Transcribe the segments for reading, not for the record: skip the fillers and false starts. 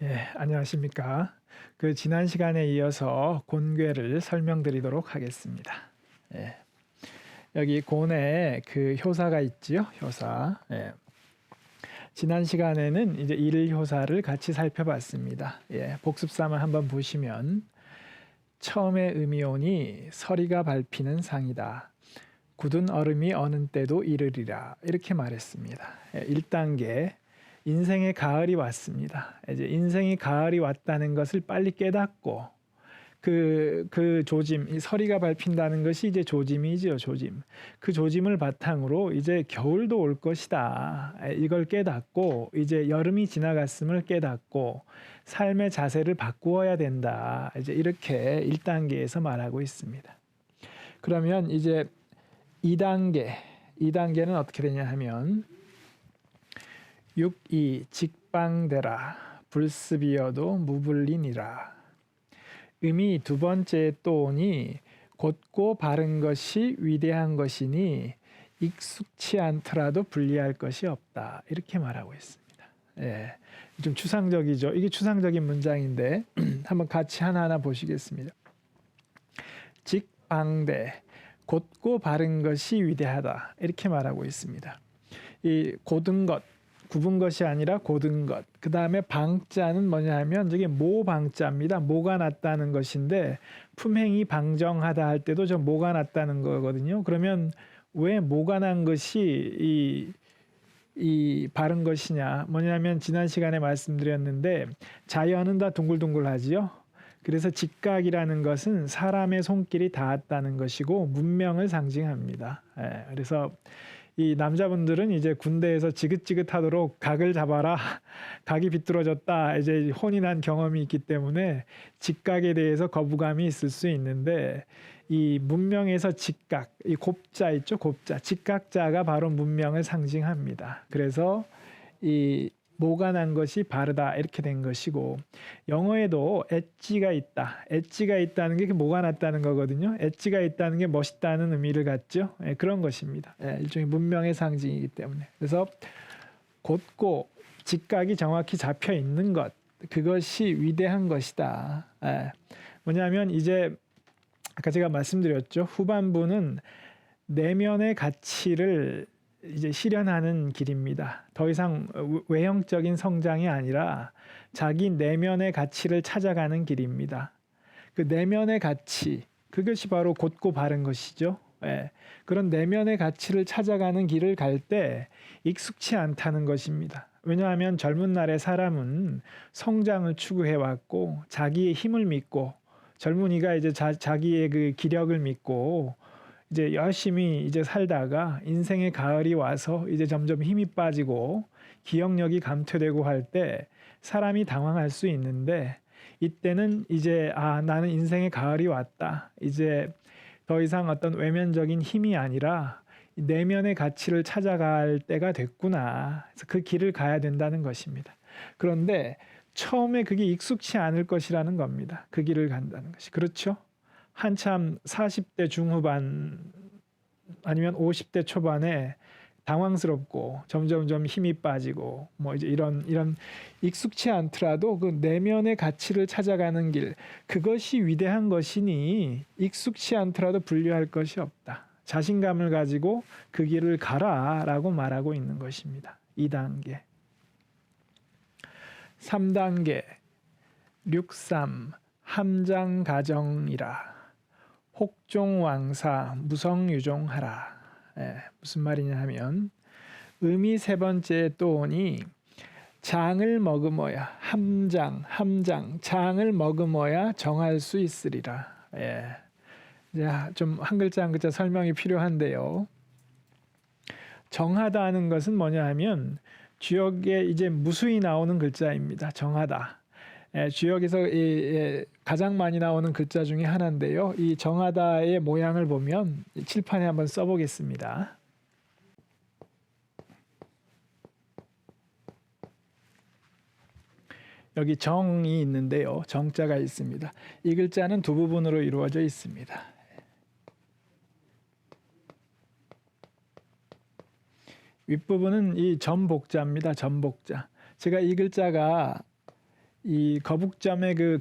예, 안녕하십니까. 지난 시간에 이어서 곤괴를 설명드리도록 하겠습니다. 예, 여기 곤에 효사가 있지요, 효사. 예, 지난 시간에는 이제 일 효사를 같이 살펴봤습니다. 예, 복습삼을 한번 보시면 처음에 음이온이 서리가 밟히는 상이다. 굳은 얼음이 어느 때도 이르리라. 이렇게 말했습니다. 예, 1단계. 인생의 가을이 왔습니다. 이제 인생의 가을이 왔다는 것을 빨리 깨닫고 그 조짐, 이 서리가 밟힌다는 것이 이제 조짐이지요, 조짐. 그 조짐을 바탕으로 이제 겨울도 올 것이다. 이걸 깨닫고 이제 여름이 지나갔음을 깨닫고 삶의 자세를 바꾸어야 된다. 이제 이렇게 1단계에서 말하고 있습니다. 그러면 이제 2단계는 어떻게 되냐 하면 육이 직방되라 불습이어도 무불린이라. 음이 두 번째 또 오니 곧고 바른 것이 위대한 것이니 익숙치 않더라도 불리할 것이 없다. 이렇게 말하고 있습니다. 예, 좀 추상적이죠. 이게 추상적인 문장인데 한번 같이 하나하나 보시겠습니다. 직방대 곧고 바른 것이 위대하다. 이렇게 말하고 있습니다. 이 곧은 것, 굽은 것이 아니라 곧은 것. 그 다음에 방자는 뭐냐 하면 저게 모방자입니다. 모가 났다는 것인데 품행이 방정하다 할 때도 저 모가 났다는 거거든요. 그러면 왜 모가 난 것이 이 바른 것이냐? 뭐냐면 지난 시간에 말씀드렸는데 자연은 다 둥글둥글하지요. 그래서 직각이라는 것은 사람의 손길이 닿았다는 것이고 문명을 상징합니다. 예, 그래서 이 남자분들은 이제 군대에서 지긋지긋하도록 각을 잡아라. 각이 비뚤어졌다. 이제 혼이 난 경험이 있기 때문에 직각에 대해서 거부감이 있을 수 있는데 이 문명에서 직각, 이 곱자 있죠? 곱자. 직각자가 바로 문명을 상징합니다. 그래서 이 모가 난 것이 바르다 이렇게 된 것이고 영어에도 엣지가 있다. 엣지가 있다는 게 모가 났다는 거거든요. 엣지가 있다는 게 멋있다는 의미를 갖죠. 예, 그런 것입니다. 예, 일종의 문명의 상징이기 때문에. 그래서 곧고 직각이 정확히 잡혀 있는 것 그것이 위대한 것이다. 예, 뭐냐면 이제 아까 제가 말씀드렸죠. 후반부는 내면의 가치를 이제 실현하는 길입니다. 더 이상 외형적인 성장이 아니라 자기 내면의 가치를 찾아가는 길입니다. 그 내면의 가치, 그것이 바로 곧고 바른 것이죠. 예. 그런 내면의 가치를 찾아가는 길을 갈 때 익숙치 않다는 것입니다. 왜냐하면 젊은 날의 사람은 성장을 추구해왔고 자기의 힘을 믿고 젊은이가 이제 자기의 그 기력을 믿고 이제 열심히 이제 살다가 인생의 가을이 와서 이제 점점 힘이 빠지고 기억력이 감퇴되고 할 때 사람이 당황할 수 있는데 이때는 이제 나는 인생의 가을이 왔다. 이제 더 이상 어떤 외면적인 힘이 아니라 내면의 가치를 찾아갈 때가 됐구나. 그래서 그 길을 가야 된다는 것입니다. 그런데 처음에 그게 익숙치 않을 것이라는 겁니다. 그 길을 간다는 것이. 그렇죠? 한참 40대 중후반 아니면 50대 초반에 당황스럽고 점점점 힘이 빠지고 뭐 이제 이런 익숙치 않더라도 그 내면의 가치를 찾아가는 길 그것이 위대한 것이니 익숙치 않더라도 분류할 것이 없다. 자신감을 가지고 그 길을 가라라고 말하고 있는 것입니다. 2단계. 3단계. 6.3 함장가정이라. 혹종왕사 무성유종하라. 예, 무슨 말이냐 하면 음이 세 번째 또 오니 장을 머금어야 함장 장을 머금어야 정할 수 있으리라. 예. 좀 한 글자 한 글자 설명이 필요한데요. 정하다 하는 것은 뭐냐 하면 주역에 이제 무수히 나오는 글자입니다. 정하다. 주역에서 가장 많이 나오는 글자 중에 하나인데요. 이 정하다의 모양을 보면 칠판에 한번 써보겠습니다. 여기 정이 있는데요. 정자가 있습니다. 이 글자는 두 부분으로 이루어져 있습니다. 윗부분은 이 전복자입니다. 전복자. 제가 이 글자가 이 거북점의 그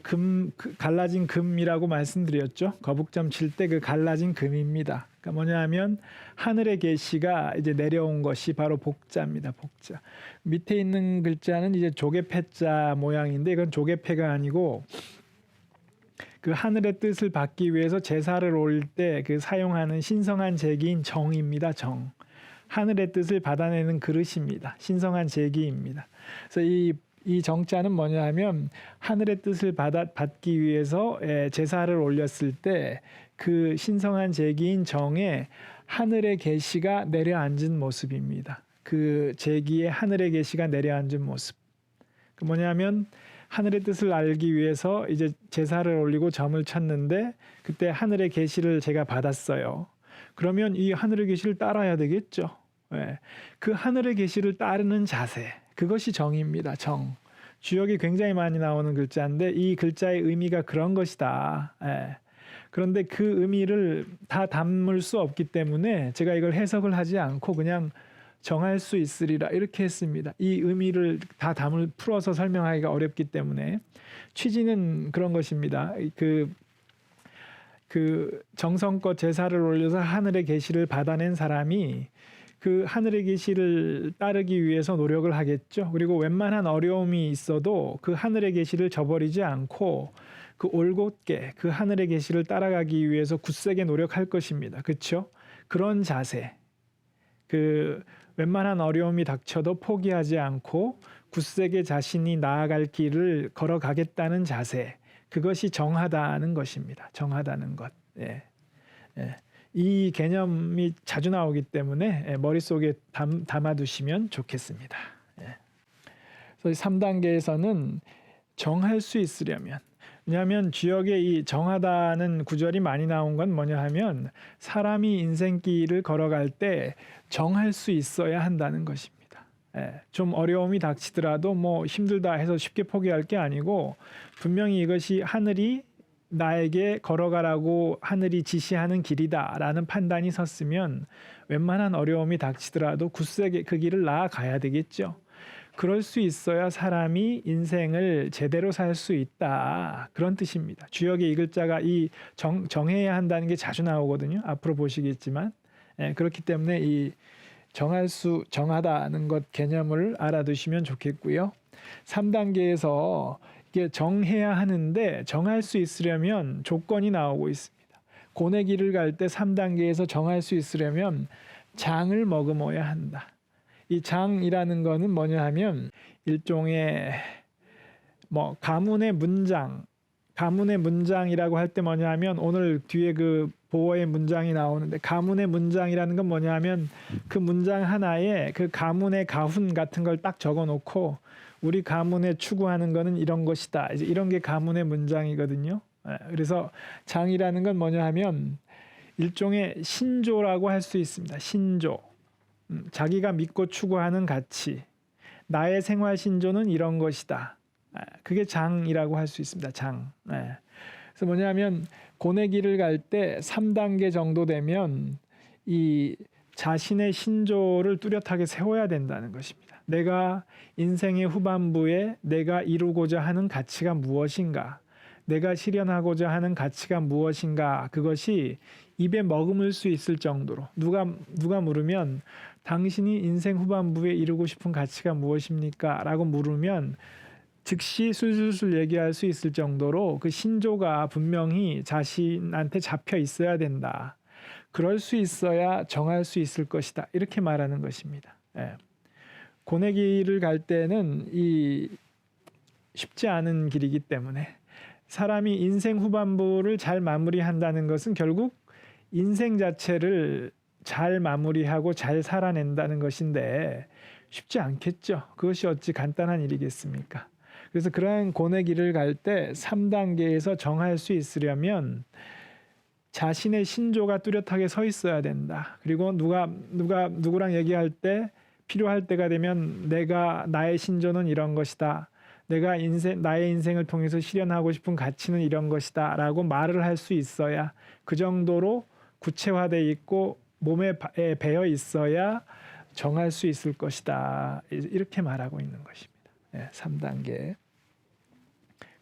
갈라진 금이라고 말씀드렸죠. 거북점 칠 때 그 갈라진 금입니다. 그러니까 뭐냐면 하늘의 계시가 이제 내려온 것이 바로 복자입니다. 복자. 밑에 있는 글자는 이제 조개패자 모양인데 이건 조개패가 아니고 그 하늘의 뜻을 받기 위해서 제사를 올릴 때 그 사용하는 신성한 제기인 정입니다. 정. 하늘의 뜻을 받아내는 그릇입니다. 신성한 제기입니다. 그래서 이 정자는 뭐냐 하면 하늘의 뜻을 받기 위해서 제사를 올렸을 때 그 신성한 제기인 정에 하늘의 계시가 내려앉은 모습입니다. 그 제기에 하늘의 계시가 내려앉은 모습. 그 뭐냐면 하늘의 뜻을 알기 위해서 이제 제사를 올리고 점을 쳤는데 그때 하늘의 계시를 제가 받았어요. 그러면 이 하늘의 계시를 따라야 되겠죠. 그 하늘의 계시를 따르는 자세. 그것이 정입니다. 정. 주역이 굉장히 많이 나오는 글자인데 이 글자의 의미가 그런 것이다. 그런데 그 의미를 다 담을 수 없기 때문에 제가 이걸 해석을 하지 않고 그냥 정할 수 있으리라 이렇게 했습니다. 이 의미를 다 풀어서 설명하기가 어렵기 때문에 취지는 그런 것입니다. 그 정성껏 제사를 올려서 하늘의 계시를 받아낸 사람이 그 하늘의 계시를 따르기 위해서 노력을 하겠죠. 그리고 웬만한 어려움이 있어도 그 하늘의 계시를 저버리지 않고 그 올곧게 그 하늘의 계시를 따라가기 위해서 굳세게 노력할 것입니다. 그렇죠? 그런 자세. 그 웬만한 어려움이 닥쳐도 포기하지 않고 굳세게 자신이 나아갈 길을 걸어가겠다는 자세. 그것이 정하다는 것입니다. 정하다는 것. 예. 이 개념이 자주 나오기 때문에 머릿속에 담아두시면 좋겠습니다. 그래서 3단계에서는 정할 수 있으려면, 왜냐하면 주역에 이 정하다는 구절이 많이 나온 건 뭐냐 하면 사람이 인생길을 걸어갈 때 정할 수 있어야 한다는 것입니다. 좀 어려움이 닥치더라도 뭐 힘들다 해서 쉽게 포기할 게 아니고 분명히 이것이 하늘이 나에게 걸어가라고 하늘이 지시하는 길이다라는 판단이 섰으면 웬만한 어려움이 닥치더라도 굳세게 그 길을 나아가야 되겠죠. 그럴 수 있어야 사람이 인생을 제대로 살 수 있다. 그런 뜻입니다. 주역의 이 글자가 이 정해야 한다는 게 자주 나오거든요. 앞으로 보시겠지만. 그렇기 때문에 이 정하다는 것 개념을 알아두시면 좋겠고요. 3단계에서 이게 정해야 하는데 정할 수 있으려면 조건이 나오고 있습니다. 고뇌 길을 갈 때 3단계에서 정할 수 있으려면 장을 머금어야 한다. 이 장이라는 거는 뭐냐 하면 일종의 뭐 가문의 문장이라고 할 때 뭐냐 하면 오늘 뒤에 그 보어의 문장이 나오는데 가문의 문장이라는 건 뭐냐 하면 그 문장 하나에 그 가문의 가훈 같은 걸 딱 적어 놓고 우리 가문에 추구하는 거는 이런 것이다. 이제 이런 게 가문의 문장이거든요. 그래서 장이라는 건 뭐냐 하면 일종의 신조라고 할 수 있습니다. 신조. 자기가 믿고 추구하는 가치. 나의 생활 신조는 이런 것이다. 그게 장이라고 할 수 있습니다. 장. 그래서 뭐냐 하면 고뇌 길을 갈 때 3단계 정도 되면 이 자신의 신조를 뚜렷하게 세워야 된다는 것입니다. 내가 인생의 후반부에 내가 이루고자 하는 가치가 무엇인가? 내가 실현하고자 하는 가치가 무엇인가? 그것이 입에 머금을 수 있을 정도로 누가 물으면 당신이 인생 후반부에 이루고 싶은 가치가 무엇입니까? 라고 물으면 즉시 술술술 얘기할 수 있을 정도로 그 신조가 분명히 자신한테 잡혀 있어야 된다. 그럴 수 있어야 정할 수 있을 것이다. 이렇게 말하는 것입니다. 고뇌 길을 갈 때는 이 쉽지 않은 길이기 때문에 사람이 인생 후반부를 잘 마무리한다는 것은 결국 인생 자체를 잘 마무리하고 잘 살아낸다는 것인데 쉽지 않겠죠. 그것이 어찌 간단한 일이겠습니까? 그래서 그러한 고뇌 길을 갈 때 3단계에서 정할 수 있으려면 자신의 신조가 뚜렷하게 서 있어야 된다. 그리고 누구랑 얘기할 때 필요할 때가 되면 나의 신조는 이런 것이다. 나의 인생을 통해서 실현하고 싶은 가치는 이런 것이다. 라고 말을 할 수 있어야 그 정도로 구체화되어 있고 몸에 배어 있어야 정할 수 있을 것이다. 이렇게 말하고 있는 것입니다. 3단계.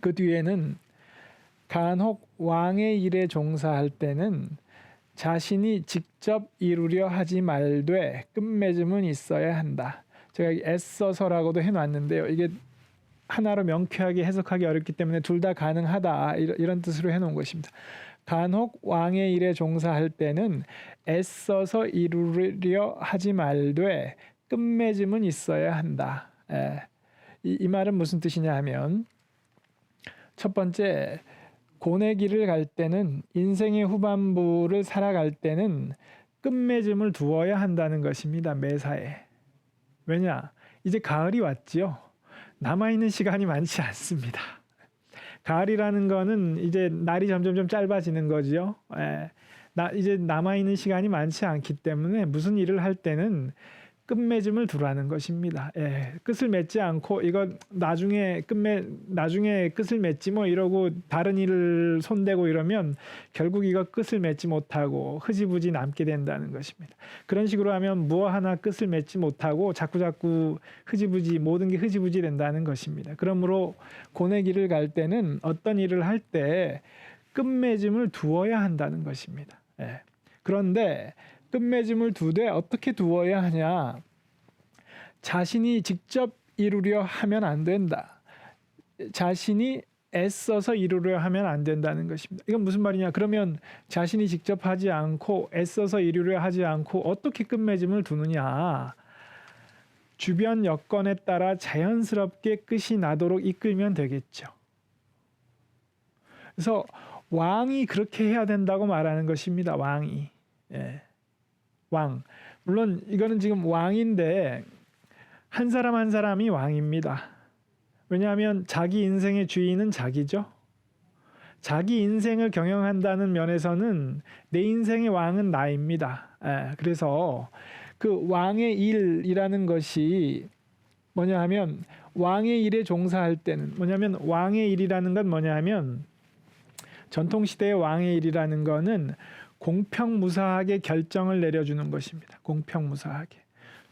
그 뒤에는 간혹 왕의 일에 종사할 때는 자신이 직접 이루려 하지 말되 끝맺음은 있어야 한다. 제가 애써서라고도 해놨는데요. 이게 하나로 명쾌하게 해석하기 어렵기 때문에 둘 다 가능하다 이런 뜻으로 해놓은 것입니다. 간혹 왕의 일에 종사할 때는 애써서 이루려 하지 말되 끝맺음은 있어야 한다. 이 말은 무슨 뜻이냐 하면 첫 번째, 고뇌 길을 갈 때는 인생의 후반부를 살아갈 때는 끝맺음을 두어야 한다는 것입니다. 매사에. 왜냐? 이제 가을이 왔지요. 남아있는 시간이 많지 않습니다. 가을이라는 거는 이제 날이 점점 짧아지는 거죠. 이제 남아있는 시간이 많지 않기 때문에 무슨 일을 할 때는 끝맺음을 두라는 것입니다. 끝을 맺지 않고 이거 나중에 끝을 맺지 뭐 이러고 다른 일을 손대고 이러면 결국 이거 끝을 맺지 못하고 흐지부지 남게 된다는 것입니다. 그런 식으로 하면 무엇 하나 끝을 맺지 못하고 자꾸 흐지부지 모든 게 흐지부지 된다는 것입니다. 그러므로 고뇌 길을 갈 때는 어떤 일을 할 때 끝맺음을 두어야 한다는 것입니다. 그런데 끝맺음을 두되 어떻게 두어야 하냐? 자신이 직접 이루려 하면 안 된다. 자신이 애써서 이루려 하면 안 된다는 것입니다. 이건 무슨 말이냐? 그러면 자신이 직접 하지 않고 애써서 이루려 하지 않고 어떻게 끝맺음을 두느냐? 주변 여건에 따라 자연스럽게 끝이 나도록 이끌면 되겠죠. 그래서 왕이 그렇게 해야 된다고 말하는 것입니다. 왕이. 왕. 물론 이거는 지금 왕인데 한 사람 한 사람이 왕입니다. 왜냐하면 자기 인생의 주인은 자기죠. 자기 인생을 경영한다는 면에서는 내 인생의 왕은 나입니다. 그래서 그 왕의 일이라는 것이 뭐냐 하면 왕의 일에 종사할 때는 뭐냐면 왕의 일이라는 건 뭐냐 하면 전통시대의 왕의 일이라는 거는 공평무사하게 결정을 내려주는 것입니다. 공평무사하게.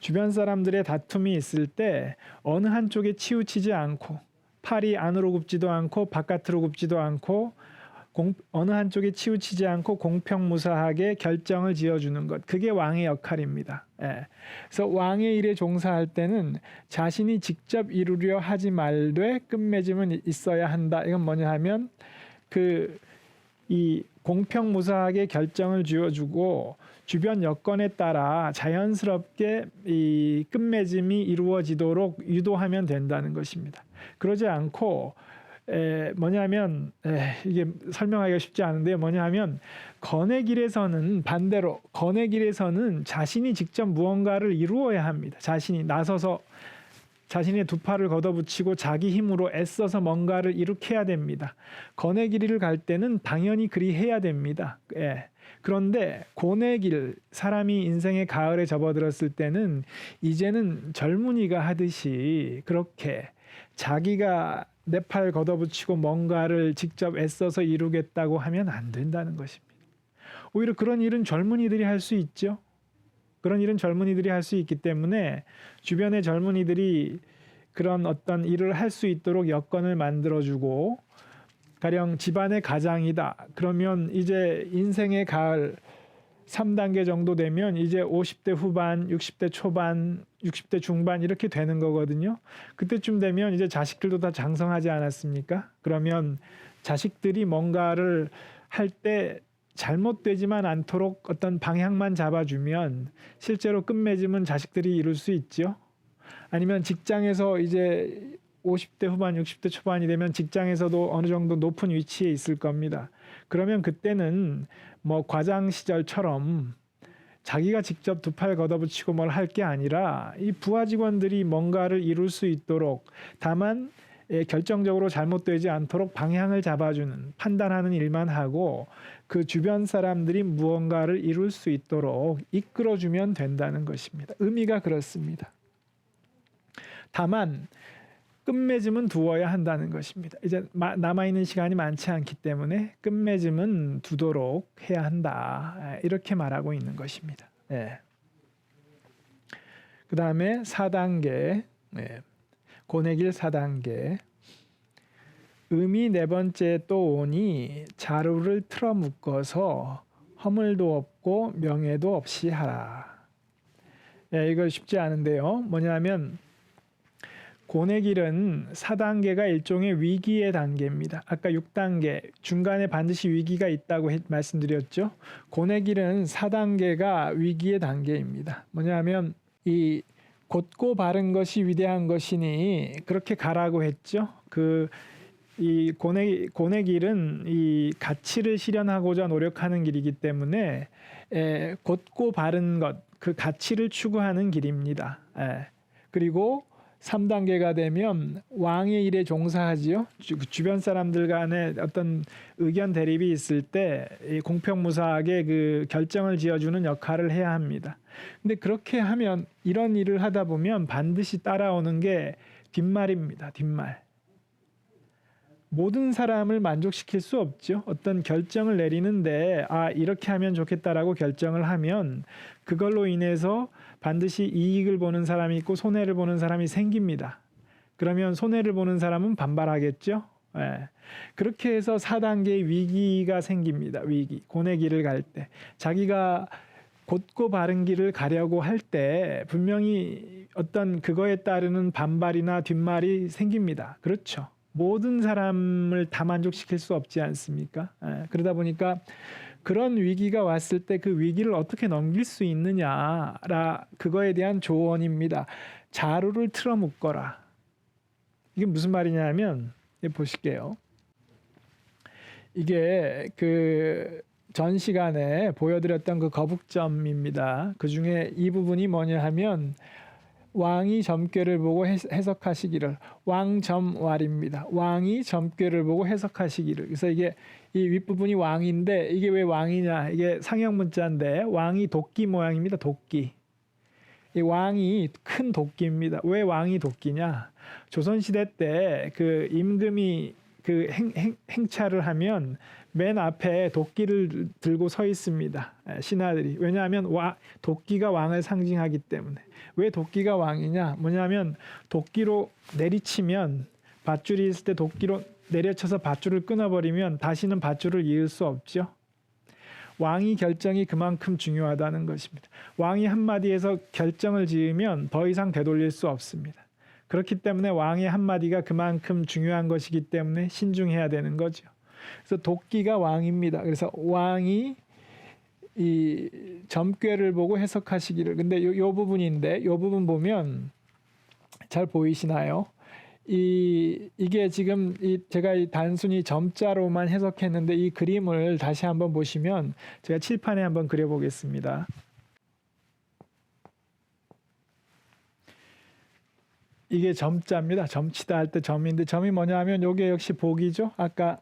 주변 사람들의 다툼이 있을 때 어느 한쪽에 치우치지 않고 팔이 안으로 굽지도 않고 바깥으로 굽지도 않고 어느 한쪽에 치우치지 않고 공평무사하게 결정을 지어주는 것. 그게 왕의 역할입니다. 그래서 왕의 일에 종사할 때는 자신이 직접 이루려 하지 말되 끝맺음은 있어야 한다. 이건 뭐냐 하면 이 공평무사하게 결정을 지어주고 주변 여건에 따라 자연스럽게 이 끝맺음이 이루어지도록 유도하면 된다는 것입니다. 그러지 않고 뭐냐면 이게 설명하기가 쉽지 않은데 뭐냐면 건의 길에서는 반대로 건의 길에서는 자신이 직접 무언가를 이루어야 합니다. 자신이 나서서 자신의 두 팔을 걷어붙이고 자기 힘으로 애써서 뭔가를 일으켜야 됩니다. 건의 길을 갈 때는 당연히 그리 해야 됩니다. 그런데 고뇌 길, 사람이 인생의 가을에 접어들었을 때는 이제는 젊은이가 하듯이 그렇게 자기가 내 팔 걷어붙이고 뭔가를 직접 애써서 이루겠다고 하면 안 된다는 것입니다. 오히려 그런 일은 젊은이들이 할 수 있죠. 그런 일은 젊은이들이 할 수 있기 때문에 주변의 젊은이들이 그런 어떤 일을 할 수 있도록 여건을 만들어주고 가령 집안의 가장이다. 그러면 이제 인생의 가을 3단계 정도 되면 이제 50대 후반, 60대 초반, 60대 중반 이렇게 되는 거거든요. 그때쯤 되면 이제 자식들도 다 장성하지 않았습니까? 그러면 자식들이 뭔가를 할 때 잘못되지만 않도록 어떤 방향만 잡아주면 실제로 끝맺음은 자식들이 이룰 수 있죠. 아니면 직장에서 이제 50대 후반, 60대 초반이 되면 직장에서도 어느 정도 높은 위치에 있을 겁니다. 그러면 그때는 뭐 과장 시절처럼 자기가 직접 두 팔 걷어붙이고 뭘 할 게 아니라 이 부하 직원들이 뭔가를 이룰 수 있도록 다만 결정적으로 잘못되지 않도록 방향을 잡아주는 판단하는 일만 하고 그 주변 사람들이 무언가를 이룰 수 있도록 이끌어주면 된다는 것입니다. 의미가 그렇습니다. 다만 끝맺음은 두어야 한다는 것입니다. 이제 남아있는 시간이 많지 않기 때문에 끝맺음은 두도록 해야 한다. 이렇게 말하고 있는 것입니다. 그 다음에 4단계 고뇌길 4단계 음이 네 번째 또 오니 자루를 틀어 묶어서 허물도 없고 명예도 없이 하라. 예, 이거 쉽지 않은데요. 뭐냐면 고내길은 4단계가 일종의 위기의 단계입니다. 아까 6단계 중간에 반드시 위기가 있다고 말씀드렸죠. 고내길은 4단계가 위기의 단계입니다. 뭐냐면 이 곧고 바른 것이 위대한 것이니 그렇게 가라고 했죠. 이 고내길은 이 가치를 실현하고자 노력하는 길이기 때문에 곧고 바른 것, 그 가치를 추구하는 길입니다. 그리고 3단계가 되면 왕의 일에 종사하지요. 주변 사람들 간에 어떤 의견 대립이 있을 때 공평무사하게 그 결정을 지어주는 역할을 해야 합니다. 근데 그렇게 하면 이런 일을 하다 보면 반드시 따라오는 게 뒷말입니다. 뒷말. 모든 사람을 만족시킬 수 없죠. 어떤 결정을 내리는데 이렇게 하면 좋겠다라고 결정을 하면 그걸로 인해서 반드시 이익을 보는 사람이 있고 손해를 보는 사람이 생깁니다. 그러면 손해를 보는 사람은 반발하겠죠. 그렇게 해서 4단계의 위기가 생깁니다. 위기. 고내길을 갈 때. 자기가 곧고 바른 길을 가려고 할 때 분명히 어떤 그거에 따르는 반발이나 뒷말이 생깁니다. 그렇죠. 모든 사람을 다 만족시킬 수 없지 않습니까? 그러다 보니까 그런 위기가 왔을 때 그 위기를 어떻게 넘길 수 있느냐라 그거에 대한 조언입니다. 자루를 틀어 묶어라. 이게 무슨 말이냐면 보실게요. 이게 그 전 시간에 보여드렸던 그 거북점입니다. 그 중에 이 부분이 뭐냐 하면 왕이 점괘를 보고 해석하시기를 왕점왈입니다. 왕이 점괘를 보고 해석하시기를. 그래서 이게 이 윗부분이 왕인데 이게 왜 왕이냐? 이게 상형 문자인데 왕이 도끼 모양입니다. 도끼. 이 왕이 큰 도끼입니다. 왜 왕이 도끼냐? 조선시대 때 그 임금이 그 행차를 하면 맨 앞에 도끼를 들고 서 있습니다. 신하들이. 왜냐하면 도끼가 왕을 상징하기 때문에. 왜 도끼가 왕이냐? 뭐냐면 도끼로 내리치면 밧줄이 있을 때 도끼로 내려쳐서 밧줄을 끊어버리면 다시는 밧줄을 이을 수 없죠. 왕이 결정이 그만큼 중요하다는 것입니다. 왕이 한마디에서 결정을 지으면 더 이상 되돌릴 수 없습니다. 그렇기 때문에 왕의 한마디가 그만큼 중요한 것이기 때문에 신중해야 되는 거죠. 그래서 도끼가 왕입니다. 그래서 왕이 이 점괘를 보고 해석하시기를. 근데 요 부분인데 요 부분 보면 잘 보이시나요? 이게 지금 제가 단순히 점자로만 해석했는데 이 그림을 다시 한번 보시면 제가 칠판에 한번 그려보겠습니다. 이게 점자입니다. 점치다 할 때 점인데 점이 뭐냐 하면 요게 역시 복이죠. 아까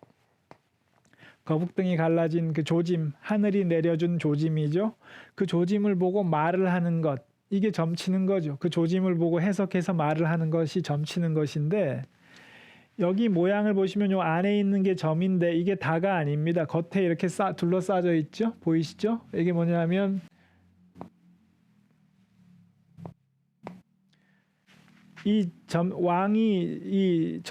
거북등이 갈라진 그 조짐, 하늘이 내려준 조짐이죠. 그 조짐을 보고 말을 하는 것, 이게 점치는 거죠. 그 조짐을 보고 해석해서 말을 하는 것이 점치는 것인데 여기 모양을 보시면 요 안에 있는 게 점인데 이게 다가 아닙니다. 겉에 이렇게 둘러싸져 있죠. 보이시죠? 이게 뭐냐면 왕이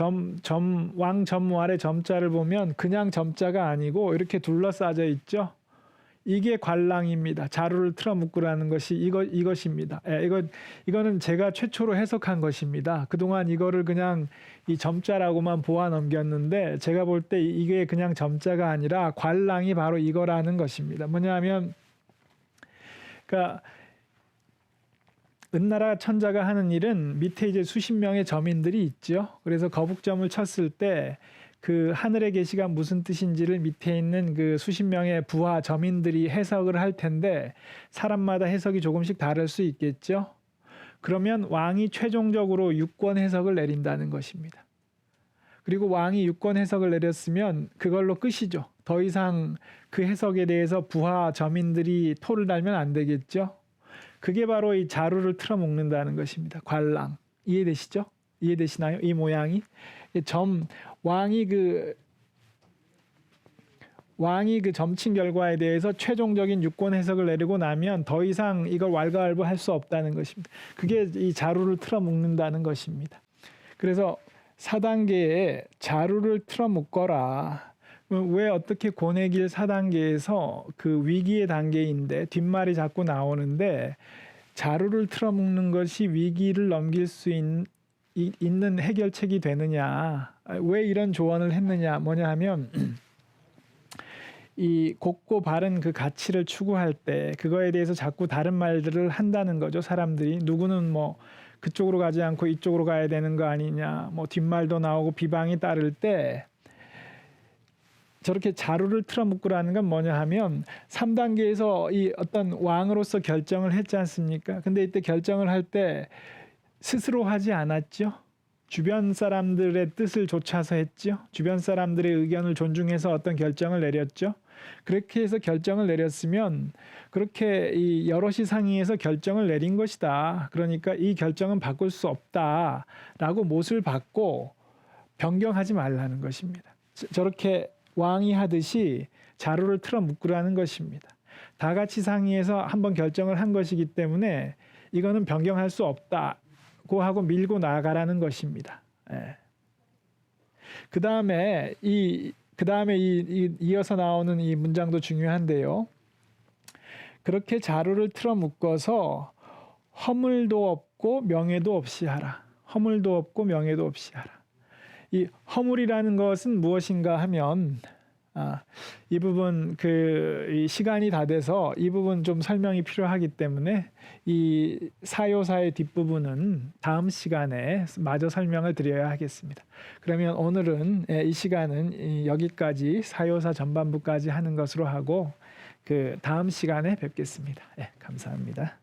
왕점왈의 점자를 보면 그냥 점자가 아니고 이렇게 둘러싸져 있죠. 이게 관랑입니다. 자루를 틀어 묶으라는 것이 이것입니다. 이거는 제가 최초로 해석한 것입니다. 그동안 이거를 그냥 이 점자라고만 보아 넘겼는데 제가 볼 때 이게 그냥 점자가 아니라 관랑이 바로 이거라는 것입니다. 뭐냐면 그러니까 은나라 천자가 하는 일은 밑에 이제 수십 명의 점인들이 있죠. 그래서 거북점을 쳤을 때 그 하늘의 계시가 무슨 뜻인지를 밑에 있는 그 수십 명의 부하 점인들이 해석을 할 텐데 사람마다 해석이 조금씩 다를 수 있겠죠. 그러면 왕이 최종적으로 유권 해석을 내린다는 것입니다. 그리고 왕이 유권 해석을 내렸으면 그걸로 끝이죠. 더 이상 그 해석에 대해서 부하 점인들이 토를 달면 안 되겠죠. 그게 바로 이 자루를 틀어 묶는다는 것입니다. 관랑. 이해되시죠? 이해되시나요? 이 모양이 왕이 그 점친 결과에 대해서 최종적인 유권 해석을 내리고 나면 더 이상 이걸 왈가왈부할 수 없다는 것입니다. 그게 이 자루를 틀어 묶는다는 것입니다. 그래서 4단계에 자루를 틀어 묶어라. 왜 어떻게 고내길 4단계에서 그 위기의 단계인데 뒷말이 자꾸 나오는데 자루를 틀어 묶는 것이 위기를 넘길 수 있는 해결책이 되느냐. 왜 이런 조언을 했느냐. 뭐냐 하면 이 곱고 바른 그 가치를 추구할 때 그거에 대해서 자꾸 다른 말들을 한다는 거죠. 사람들이. 누구는 뭐 그쪽으로 가지 않고 이쪽으로 가야 되는 거 아니냐. 뭐 뒷말도 나오고 비방이 따를 때 저렇게 자루를 틀어 묶으라는 건 뭐냐 하면 3단계에서 이 어떤 왕으로서 결정을 했지 않습니까? 근데 이때 결정을 할 때 스스로 하지 않았죠. 주변 사람들의 뜻을 좇아서 했죠. 주변 사람들의 의견을 존중해서 어떤 결정을 내렸죠. 그렇게 해서 결정을 내렸으면 그렇게 이 여럿이 상의해서 결정을 내린 것이다. 그러니까 이 결정은 바꿀 수 없다라고 못을 받고 변경하지 말라는 것입니다. 저렇게 왕이 하듯이 자루를 틀어 묶으라는 것입니다. 다 같이 상의해서 한번 결정을 한 것이기 때문에 이거는 변경할 수 없다고 하고 밀고 나가라는 것입니다. 예. 그 다음에 이어서 나오는 이 문장도 중요한데요. 그렇게 자루를 틀어 묶어서 허물도 없고 명예도 없이 하라. 허물도 없고 명예도 없이 하라. 이 허물이라는 것은 무엇인가 하면 이 부분 이 시간이 다 돼서 이 부분 좀 설명이 필요하기 때문에 이 사요사의 뒷부분은 다음 시간에 마저 설명을 드려야 하겠습니다. 그러면 오늘은 이 시간은 여기까지 사요사 전반부까지 하는 것으로 하고 그 다음 시간에 뵙겠습니다. 감사합니다.